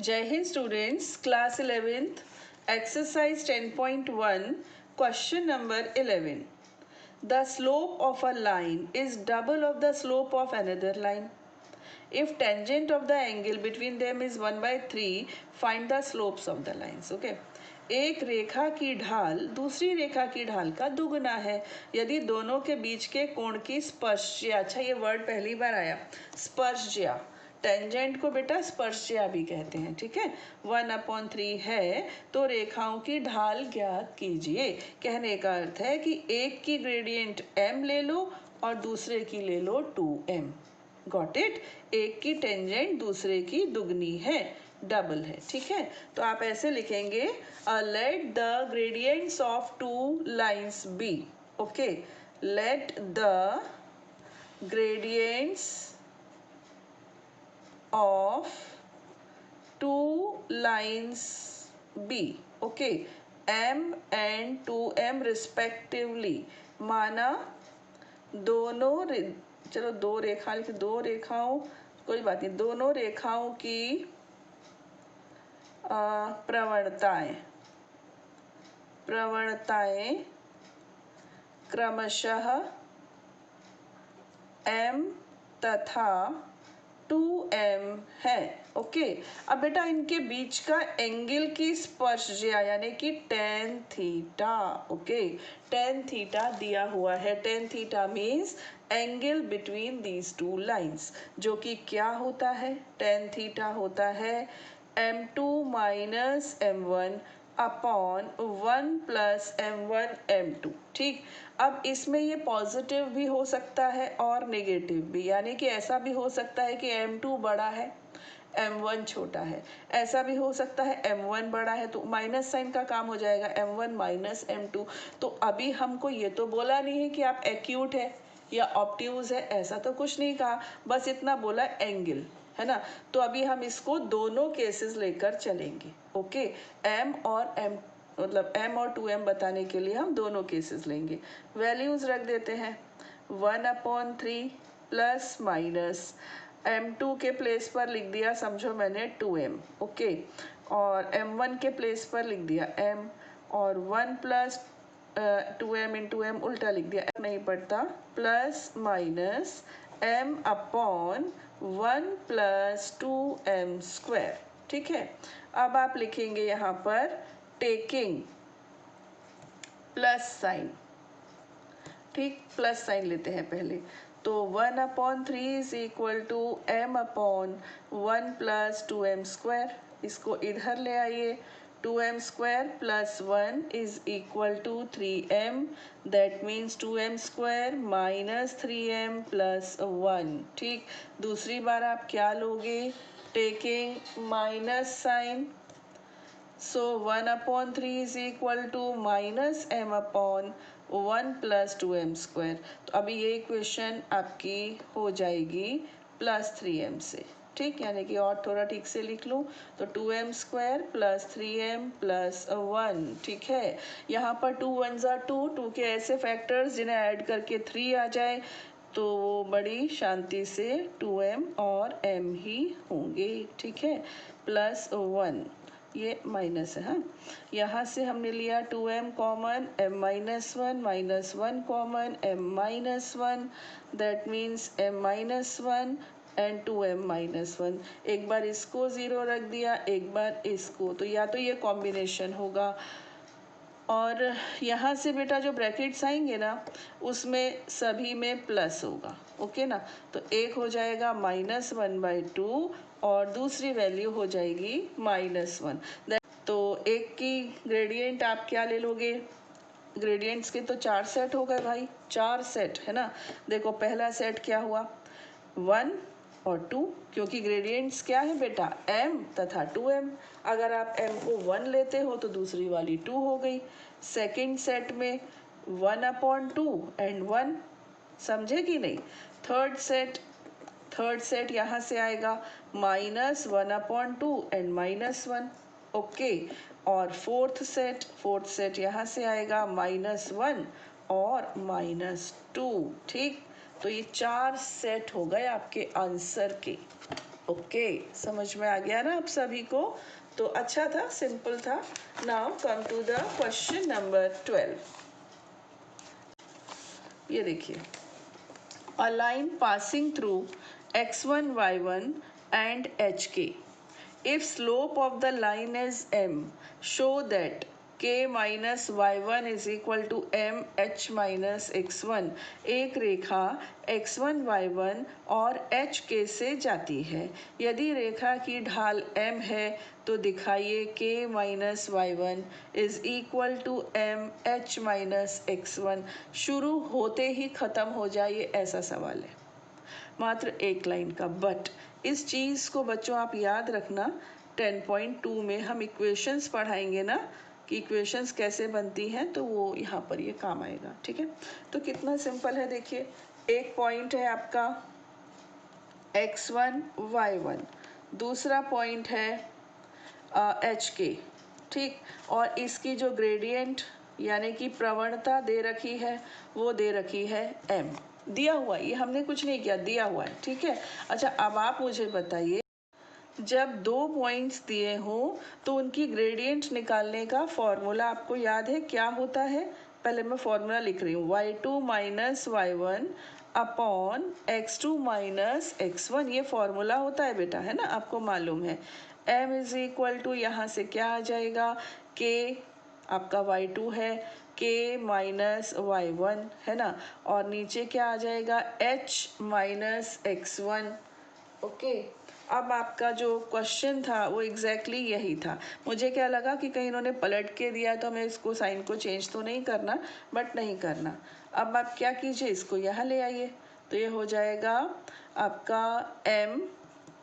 जय Hind students, class 11th exercise 10.1 question number 11. The slope of a line is double of the slope of another line. If tangent of the angle between them is 1/3, find the slopes of the lines. Okay. एक रेखा की ढाल दूसरी रेखा की ढाल का दुगुना है यदि दोनों के बीच के कोण की स्पर्शज्या, अच्छा ये वर्ड पहली बार आया, स्पर्शज्या, टेंजेंट को बेटा स्पर्शज्या भी कहते हैं, ठीक है, 1/3 है तो रेखाओं की ढाल ज्ञात कीजिए। कहने का अर्थ है कि एक की ग्रेडियंट m ले लो और दूसरे की ले लो 2m। Got it. एक की टेंजेंट दूसरे की दुगनी है, डबल है, ठीक है। तो आप ऐसे लिखेंगे, let the gradients of two lines be. Okay, let the gradients of two lines B, okay, M and 2M respectively। माना दोनों चलो दो रेखा लिखे, दो रेखाओं, कोई बात नहीं, दोनों रेखाओं की प्रवणताएं क्रमशः M तथा 2m है। ओके, अब बेटा इनके बीच का एंगल की स्पर्शज्या यानी कि tan theta. Okay, tan theta दिया हुआ है। tan theta means angle between these two lines, जो कि क्या होता है, tan थीटा होता है m2 minus m1 upon 1 plus m1 m2। ठीक, अब इसमें ये पॉजिटिव भी हो सकता है और नेगेटिव भी, यानी कि ऐसा भी हो सकता है कि m2 बड़ा है m1 छोटा है, ऐसा भी हो सकता है m1 बड़ा है तो माइनस साइन का काम हो जाएगा, m1 माइनस m2। तो अभी हमको ये तो बोला नहीं है कि आप एक्यूट है या ऑब्ट्यूज है, ऐसा तो कुछ नहीं कहा, बस इतना बोला एंगल, है ना। तो अभी हम इसको दोनों केसेस लेकर चलेंगे। ओके, m और m मतलब m और 2m बताने के लिए हम दोनों केसेस लेंगे। वैल्यूज रख देते हैं, 1/3 प्लस माइनस m2 के प्लेस पर लिख दिया, समझो मैंने 2m। ओके, और m1 के प्लेस पर लिख दिया m, और 1 प्लस 2m इंटू m उल्टा लिख दिया, नहीं पड़ता, plus minus m upon 1 plus 2m square. ठीक है, अब आप लिखेंगे यहाँ पर टेकिंग प्लस साइन। ठीक, प्लस साइन लेते हैं पहले, तो 1/3 is equal to m upon 1 plus 2m square. इसको इधर ले आइए, 2m square plus 1 is equal to 3m, that means 2m square minus 3m plus 1। ठीक, दूसरी बार आप क्या लोगे, taking minus sign, so 1/3 is equal to minus m upon 1 plus 2m square. तो अभी ये इक्वेशन आपकी हो जाएगी प्लस 3m से। ठीक, यानी कि और थोड़ा ठीक से लिख लूँ तो 2m square plus 3m plus 1। ठीक है, यहाँ पर 2 1s are 2, 2 के ऐसे फैक्टर्स जिन्हें ऐड करके 3 आ जाए तो वो बड़ी शांति से 2m और m ही होंगे। ठीक है, प्लस 1, ये माइनस है, हाँ, यहाँ से हमने लिया 2m common, m minus 1 minus 1 common, m minus 1, that means m minus 1 and 2m minus 1। एक बार इसको ज़ीरो रख दिया, एक बार इसको, तो या तो ये कॉम्बिनेशन होगा, और यहाँ से बेटा जो ब्रैकेट्स आएंगे ना उसमें सभी में प्लस होगा। ओके ना, तो एक हो जाएगा -1/2 और दूसरी वैल्यू हो जाएगी -1। तो एक की ग्रेडियंट आप क्या ले लोगे, ग्रेडियंट्स के तो 4 सेट हो गए भाई, 4 सेट है ना। देखो पहला सेट क्या हुआ, 1 और 2, क्योंकि ग्रेडियंट्स क्या है बेटा, m तथा 2m। अगर आप m को 1 लेते हो तो दूसरी वाली 2 हो गई। सेकंड सेट में 1/2 एंड 1, समझे कि नहीं। थर्ड सेट यहाँ से आएगा -1/2 एंड -1। ओके, और फोर्थ सेट यहाँ से आएगा -1 और -2। ठीक, तो ये 4 सेट हो गए आपके आंसर के। ओके, समझ में आ गया ना आप सभी को? तो अच्छा था, सिंपल था। Now come to the question number 12। ये देखिए, a line passing through x1 y1 and hk. If slope of the line is m, show that k minus y1 is equal to m h minus x1। एक रेखा x1 y1 और hk से जाती है। यदि रेखा की ढाल m है तो दिखाइए k minus y1 is equal to m h minus x1। शुरू होते ही ख़त्म हो जाए ऐसा सवाल है, मात्र एक लाइन का। बट इस चीज़ को बच्चों आप याद रखना, 10.2 में हम इक्वेशंस पढ़ाएंगे ना कि इक्वेशंस कैसे बनती हैं, तो वो यहाँ पर ये काम आएगा। ठीक है, तो कितना सिंपल है देखिए। एक पॉइंट है आपका x1 y1, दूसरा पॉइंट है hk, ठीक। और इसकी जो ग्रेडियंट यानी कि प्रवणता दे रखी है वो दे रखी है m, दिया हुआ है, ये हमने कुछ नहीं किया, दिया हुआ है। ठीक है, अच्छा अब आप मुझे बताइए, जब दो पॉइंट्स दिए हो तो उनकी ग्रेडियंट निकालने का फॉर्मूला आपको याद है क्या होता है? पहले मैं फॉर्मूला लिख रही हूँ, y2 minus y1 upon x2 minus x1। ये फॉर्मूला होता है बेटा, है ना, आपको मालूम है। m इज इक्वल टू, यहाँ से क्या आ जाएगा, k आपका y2 है, k माइनस y1 है ना, और नीचे क्या आ जाएगा, h माइनस x1। ओके, अब आपका जो क्वेश्चन था वो एग्जैक्टली यही था। मुझे क्या लगा कि कहीं इन्होंने पलट के दिया तो हमें इसको साइन को चेंज तो नहीं करना, बट नहीं करना। अब आप क्या कीजिए, इसको यहाँ ले आइए, तो ये हो जाएगा आपका m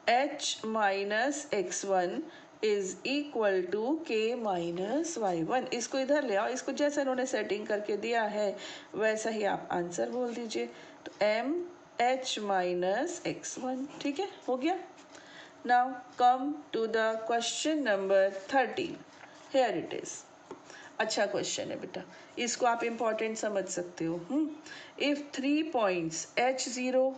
h minus x1 is equal to k minus y1। इसको इधर ले आओ, इसको जैसे इन्होंने सेटिंग करके दिया है वैसा ही आप आंसर बोल दीजिए। तो m h माइनस x1, ठीक है, हो गया। Now come to the question number 13। Here it is. अच्छा क्वेश्चन है बेटा, इसको आप इम्पोर्टेंट समझ सकते हो। If 3 points h0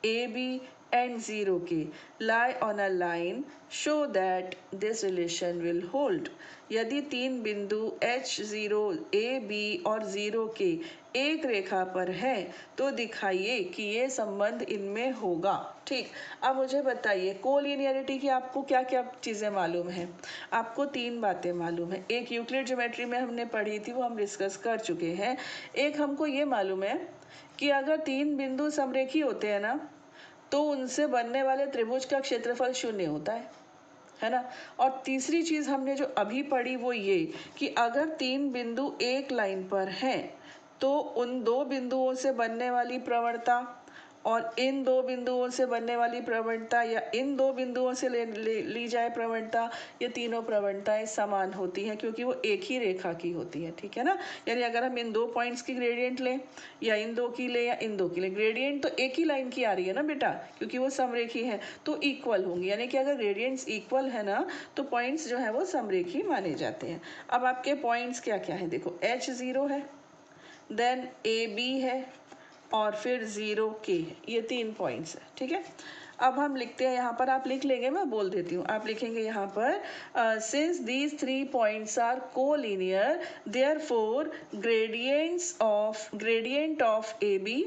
ab and 0k lie on a line, show that this relation will hold। यदि तीन बिंदु h0 ab और 0k एक रेखा पर है तो दिखाइए कि ये संबंध इनमें होगा। ठीक, अब मुझे बताइए कोलिनियरिटी की आपको क्या क्या चीज़ें मालूम है? आपको तीन बातें मालूम है। एक यूक्लिड ज्योमेट्री में हमने पढ़ी थी, वो हम डिस्कस कर चुके हैं। एक हमको ये मालूम है कि अगर तीन बिंदु समरेखी होते हैं ना तो उनसे बनने वाले त्रिभुज का क्षेत्रफल शून्य होता है ना। और तीसरी चीज़ हमने जो अभी पढ़ी वो ये कि अगर तीन बिंदु एक लाइन पर हैं तो उन दो बिंदुओं से बनने वाली प्रवणता और इन दो बिंदुओं से बनने वाली प्रवणता या इन दो बिंदुओं से ली जाए प्रवणता, ये तीनों प्रवणताएं समान होती हैं क्योंकि वो एक ही रेखा की होती हैं। ठीक है ना, यानी अगर हम इन दो पॉइंट्स की ग्रेडियंट लें या इन दो की लें या इन दो की लें, ग्रेडियंट तो एक ही लाइन की आ रही है ना बेटा, क्योंकि वो समरेखी है तो इक्वल होंगी। यानी कि अगर ग्रेडियंट्स इक्वल है ना तो पॉइंट्स जो है वो समरेखी माने जाते हैं। अब आपके पॉइंट्स क्या क्या है, देखो h0 है, देन AB है और फिर 0k है, ये तीन पॉइंट्स है। ठीक है, अब हम लिखते हैं, यहाँ पर आप लिख लेंगे, मैं बोल देती हूँ, आप लिखेंगे यहाँ पर since these 3 points are collinear therefore gradient of AB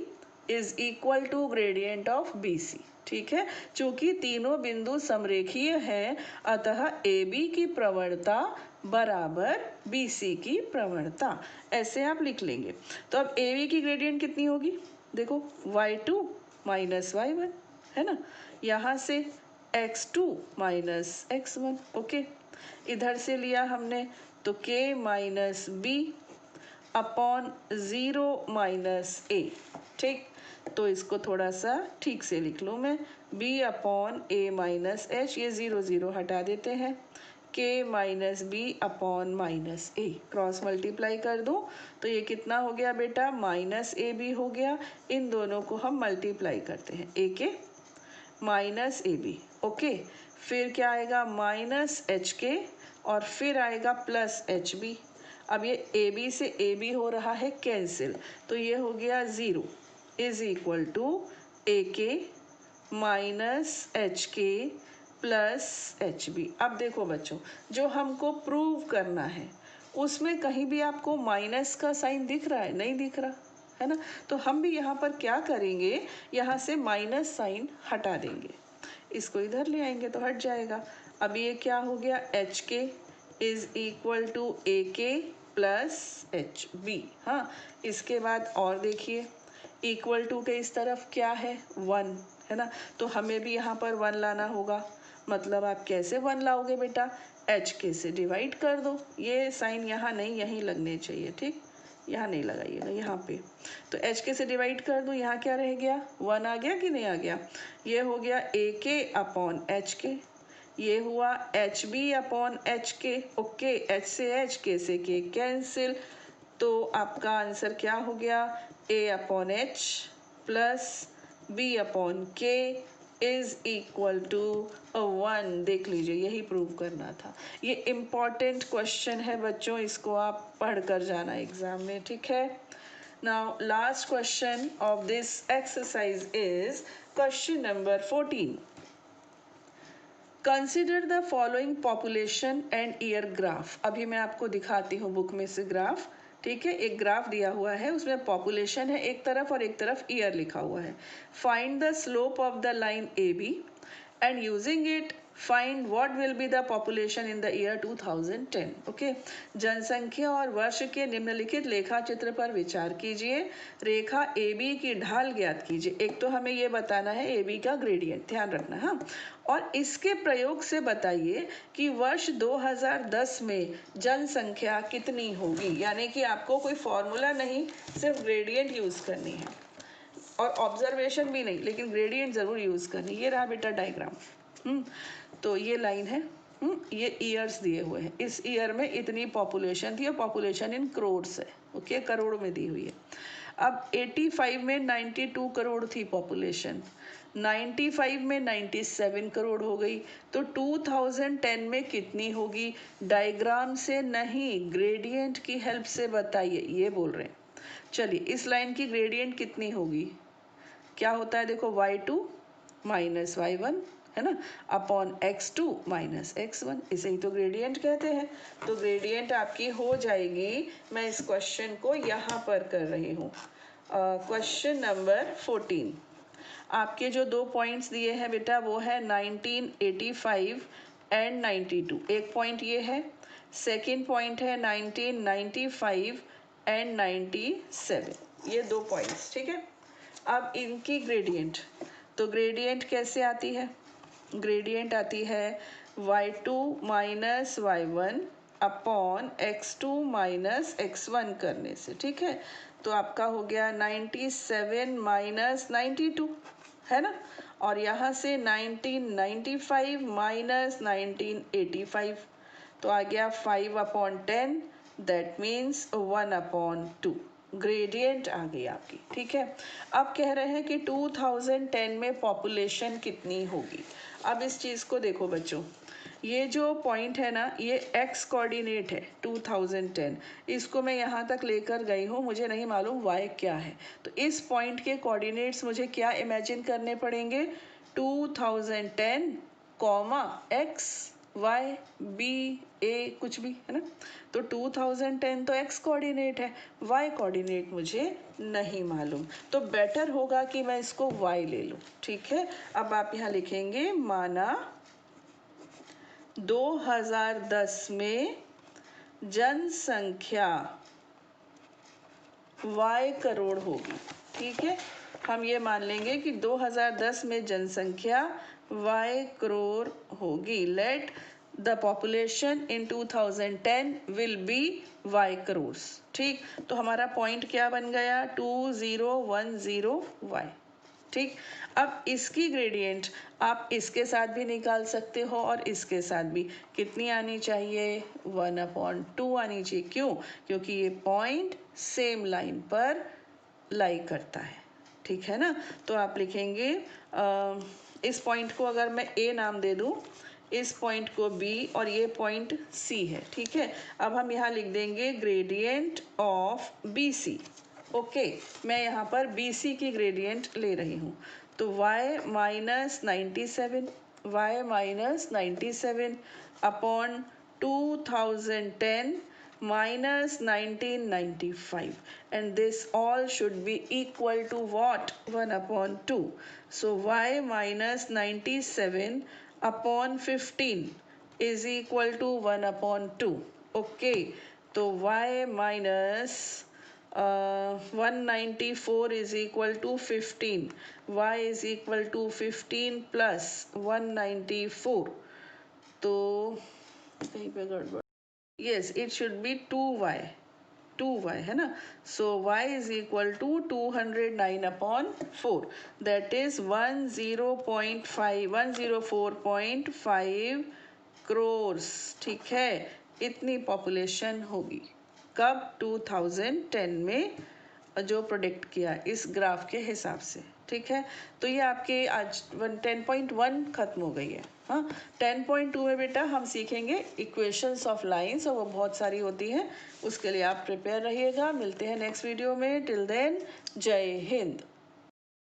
is equal to gradient of BC। ठीक है, चूंकि तीनों बिंदु समरेखीय हैं अतः AB की प्रवणता बराबर BC की प्रवणता, ऐसे आप लिख लेंगे। तो अब AB की ग्रेडियंट कितनी होगी, देखो y2 माइनस y1 है ना, यहाँ से x2 माइनस x1। ओके, इधर से लिया हमने तो k minus b upon 0 minus a। ठीक, तो इसको थोड़ा सा ठीक से लिख लूँ मैं, b upon a minus h, ये 0 0 हटा देते हैं, k minus B upon minus A, cross multiply कर दूँ तो ये कितना हो गया बेटा, माइनस ए बी हो गया। इन दोनों को हम मल्टीप्लाई करते हैं, ए के माइनस ए बी। ओके, फिर क्या आएगा, माइनस एच के और फिर आएगा प्लस एच बी। अब ये ए बी से ए बी हो रहा है कैंसिल, तो ये हो गया 0 इज इक्वल टू ए के माइनस एच के प्लस एच बी। अब देखो बच्चों, जो हमको प्रूव करना है उसमें कहीं भी आपको माइनस का साइन दिख रहा है? नहीं दिख रहा है ना। तो हम भी यहाँ पर क्या करेंगे, यहाँ से माइनस साइन हटा देंगे, इसको इधर ले आएंगे तो हट जाएगा। अब ये क्या हो गया, एच के इज इक्वल टू ए के प्लस एच बी। हाँ, इसके बाद और देखिए, इक्वल टू के इस तरफ क्या है, वन है ना, तो हमें भी यहाँ पर वन लाना होगा। मतलब आप कैसे वन लाओगे बेटा, एच के से डिवाइड कर दो। ये साइन यहाँ नहीं, यहीं लगने चाहिए, ठीक, यहाँ नहीं लगाइएगा, यहाँ पे। तो एच के से डिवाइड कर दो, यहाँ क्या रह गया, वन आ गया कि नहीं आ गया। ये हो गया ए के अपॉन एच के, ये हुआ एच बी अपॉन एच के। ओके, एच से एच, के से के कैंसिल, तो आपका आंसर क्या हो गया, A upon H plus B upon K is equal to 1। देख लीजिए, यही प्रूव करना था। ये इम्पॉर्टेंट क्वेश्चन है बच्चों, इसको आप पढ़ कर जाना एग्जाम में, ठीक है। Now last question of this exercise is question number 14। Consider the following population and year graph. अभी मैं आपको दिखाती हूँ बुक में से ग्राफ, ठीक है। एक ग्राफ दिया हुआ है, उसमें पॉपुलेशन है एक तरफ और एक तरफ ईयर लिखा हुआ है। Find the slope of the line A B and using it find what will be the population in the year 2010। Okay, जनसंख्या और वर्ष के निम्नलिखित लेखा चित्र पर विचार कीजिए। रेखा ए बी की ढाल ज्ञात कीजिए। एक तो हमें ये बताना है ए बी का ग्रेडियंट, ध्यान रखना। हाँ, और इसके प्रयोग से बताइए कि वर्ष 2010 में जनसंख्या कितनी होगी। यानी कि आपको कोई फॉर्मूला नहीं, सिर्फ ग्रेडियंट यूज करनी है, और ऑब्जर्वेशन भी नहीं, लेकिन ग्रेडियंट जरूर यूज करनी। ये रहा बेटा डायग्राम। तो ये लाइन है, ये ईयर्स दिए हुए हैं। इस ईयर में इतनी पॉपुलेशन थी, और पॉपुलेशन इन करोड़्स है। ओके, करोड़ में दी हुई है। अब 85 में 92 करोड़ थी पॉपुलेशन, 95 में 97 करोड़ हो गई, तो 2010 में कितनी होगी। डायग्राम से नहीं, ग्रेडियंट की हेल्प से बताइए, ये बोल रहे हैं। चलिए, इस लाइन की ग्रेडियंट कितनी होगी, क्या होता है देखो, y2 माइनस y1 है ना, अपॉन x2 माइनस x1, इसे ही तो ग्रेडियंट कहते हैं। तो ग्रेडियंट आपकी हो जाएगी, मैं इस क्वेश्चन को यहाँ पर कर रही हूँ, क्वेश्चन नंबर 14। आपके जो दो पॉइंट्स दिए हैं बेटा, वो है 1985 एंड 92। एक पॉइंट ये है, सेकंड पॉइंट है 1995 एंड 97। ये दो पॉइंट्स, ठीक है। अब इनकी ग्रेडियंट, तो ग्रेडियंट कैसे आती है, ग्रेडियंट आती है y2 minus y1 upon x2 minus x1 करने से, ठीक है। तो आपका हो गया 97 माइनस 92, है ना, और यहाँ से 1995 माइनस 1985, तो आ गया 5 upon 10, that means 1 upon 2। Gradient आ गई आपकी, ठीक है। अब कह रहे हैं कि 2010 में पॉपुलेशन कितनी होगी। अब इस चीज़ को देखो बच्चों, ये जो पॉइंट है ना, ये एक्स कोऑर्डिनेट है 2010, इसको मैं यहाँ तक लेकर गई हूँ, मुझे नहीं मालूम y क्या है। तो इस पॉइंट के कोऑर्डिनेट्स मुझे क्या इमेजिन करने पड़ेंगे, 2010 comma x y b a कुछ भी, है ना। तो 2010 तो x कोऑर्डिनेट है, y कोऑर्डिनेट मुझे नहीं मालूम, तो बेटर होगा कि मैं इसको y ले लूँ, ठीक है। अब आप यहाँ लिखेंगे, माना 2010 में जनसंख्या y करोड़ होगी, ठीक है। हम ये मान लेंगे कि 2010 में जनसंख्या y करोड़ होगी। Let the population in 2010 will be y crores, ठीक। तो हमारा पॉइंट क्या बन गया, 2010y, ठीक। अब इसकी ग्रेडियंट आप इसके साथ भी निकाल सकते हो और इसके साथ भी। कितनी आनी चाहिए, 1/2 आनी चाहिए। क्यों, क्योंकि ये पॉइंट सेम लाइन पर लाई करता है, ठीक है ना। तो आप लिखेंगे इस पॉइंट को अगर मैं ए नाम दे दूं, इस पॉइंट को बी, और ये पॉइंट सी है, ठीक है। अब हम यहाँ लिख देंगे gradient of B C. Okay, मैं यहाँ पर बी सी की ग्रेडियंट ले रही हूँ, तो y minus 97 y minus 97 upon 2010 minus 1995, and this all should be equal to what? 1 upon 2. So y minus 97 upon 15 is equal to 1 upon 2. Okay, so y minus 194 is equal to 15. Y is equal to 15 plus 194. तो कहीं पे गड़बड़, yes, it should be 2y है ना. So y is equal to 209 upon 4, that is 104.5 crores. ठीक है, इतनी population होगी कब? 2010 में, जो प्रोडिक्ट किया इस ग्राफ के हिसाब से. ठीक है, तो ये आपके आज 10.1 खत्म हो गई है. हाँ, 10.2 में बेटा हम सीखेंगे इक्वेशंस ऑफ लाइंस, और वो बहुत सारी होती हैं. उसके लिए आप प्रिपेयर रहिएगा. मिलते हैं नेक्स्ट वीडियो में. टिल देन, जय हिंद.